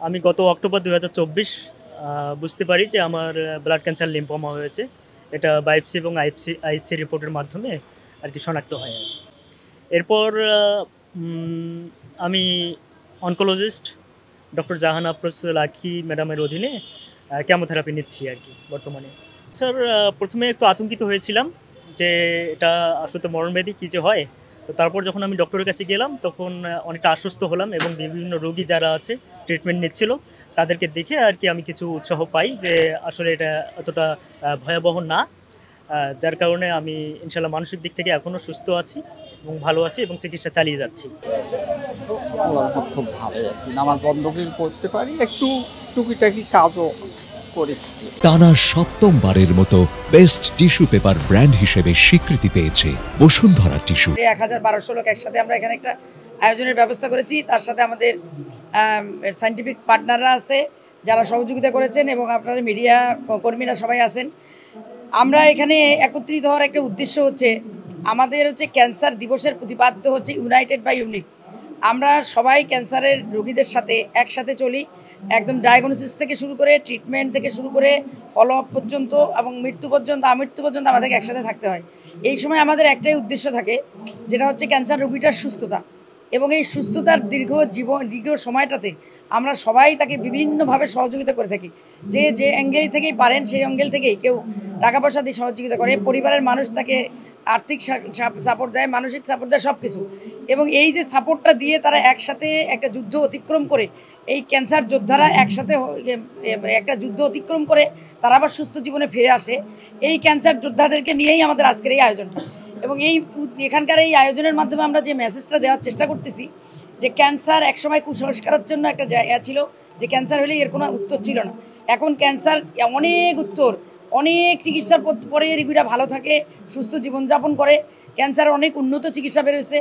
আমি গত অক্টোবর ২০২৪ বুঝতে পারি যে আমার ব্লাড ক্যান্সার লিম্ফোমা হয়েছে। এটা বায়োপসি এবং আইসি রিপোর্টের মাধ্যমে আরকি শনাক্ত হয় আরকি। এরপর আমি অনকোলজিস্ট ডক্টর জাহান আফরোজ লাকী ম্যাডামের অধীনে কেমোথেরাপি নিচ্ছি আরকি বর্তমানে। স্যার, ১ম এ একটু আতঙ্কিত হয়েছিলাম যে এটা আসলে তো মরণব্যাধি, কী যে হয়? তো তারপর যখন আমি ডক্টরের কাছে গেলাম তখন অনেকটা আশ্বস্ত হলাম এবং বিভিন্ন রোগী যারা আছে ট্রিটমেন্ট নিচ্ছিল তাদেরকে দেখে আরকি আমি কিছু উৎসাহ পাই যে আসলে এটা অতটা ভয়াবহ না। যার কারণে আমি ইনশাআল্লাহ মানসিক দিক থেকে এখনো সুস্থ আছি এবং ভালো আছি এবং চিকিৎসা চালিয়ে যাচ্ছি। আল্লাহর রহমত খুব ভালোই আছি। নামাজ বন্ধকিল করতে পারি, একটু টুকিটাকি কাজও করি। টানা সপ্তমবারের মতো বেস্ট টিস্যু পেপার ব্র্যান্ড হিসেবে স্বীকৃতি পেয়েছে বসুন্ধরা টিস্যু। ১,০১২ লোক একসাথে আমরা এখানে একটা আয়োজনের ব্যবস্থা করেছি। তার সাথে আমাদের সায়েন্টিফিক পার্টনাররা আছে যারা সহযোগিতা করেছেন এবং আপনারা মিডিয়া কর্মীরা সবাই আছেন। আমরা এখানে একত্রিত হওয়ার একটা উদ্দেশ্য হচ্ছে আমাদের ক্যান্সার দিবসের প্রতিপাদ্য হচ্ছে ইউনাইটেড বাই ইউনিক। আমরা সবাই ক্যান্সারের রোগীদের সাথে একসাথে চলি, একদম ডায়াগনোসিস থেকে শুরু করে ট্রিটমেন্ট থেকে শুরু করে ফলো আপ পর্যন্ত এবং মৃত্যু পর্যন্ত আমৃত্যু পর্যন্ত আমাদেরকে একসাথে থাকতে হয়। এই সময় আমাদের একটাই উদ্দেশ্য থাকে, যেটা হচ্ছে ক্যান্সার রোগীটার সুস্থতা। এবং এই সুস্থতার দীর্ঘ সময়টাতে আমরা সবাই তাকে বিভিন্নভাবে সহযোগিতা করে থাকি। যে অ্যাঙ্গেল থেকেই পারেন সেই অ্যাঙ্গেল থেকেই কেউ টাকা পয়সা দিয়ে সহযোগিতা করে, পরিবারের মানুষ তাকে আর্থিক সাপোর্ট দেয়, মানসিক সাপোর্ট দেয়, সব কিছু। এবং এই যে সাপোর্টটা দিয়ে তারা একসাথে একটা যুদ্ধ অতিক্রম করে, এই ক্যান্সার যোদ্ধারা একসাথে একটা যুদ্ধ অতিক্রম করে তারা আবার সুস্থ জীবনে ফিরে আসে। এই ক্যান্সার যোদ্ধাদেরকে নিয়েই আমাদের আজকের এই আয়োজনটা। এবং এখানকার এই আয়োজনের মাধ্যমে আমরা যে মেসেজটা দেওয়ার চেষ্টা করতেছি যে ক্যান্সার একসময় কুসংস্কারের জন্য একটা জায়গা ছিল, যে ক্যান্সার হলে এর কোনো উত্তর ছিল না। এখন ক্যান্সার অনেক উত্তর, অনেক চিকিৎসার পরে রোগীরা ভালো থাকে, সুস্থ জীবনযাপন করে। ক্যান্সারের অনেক উন্নত চিকিৎসা বেরোচ্ছে।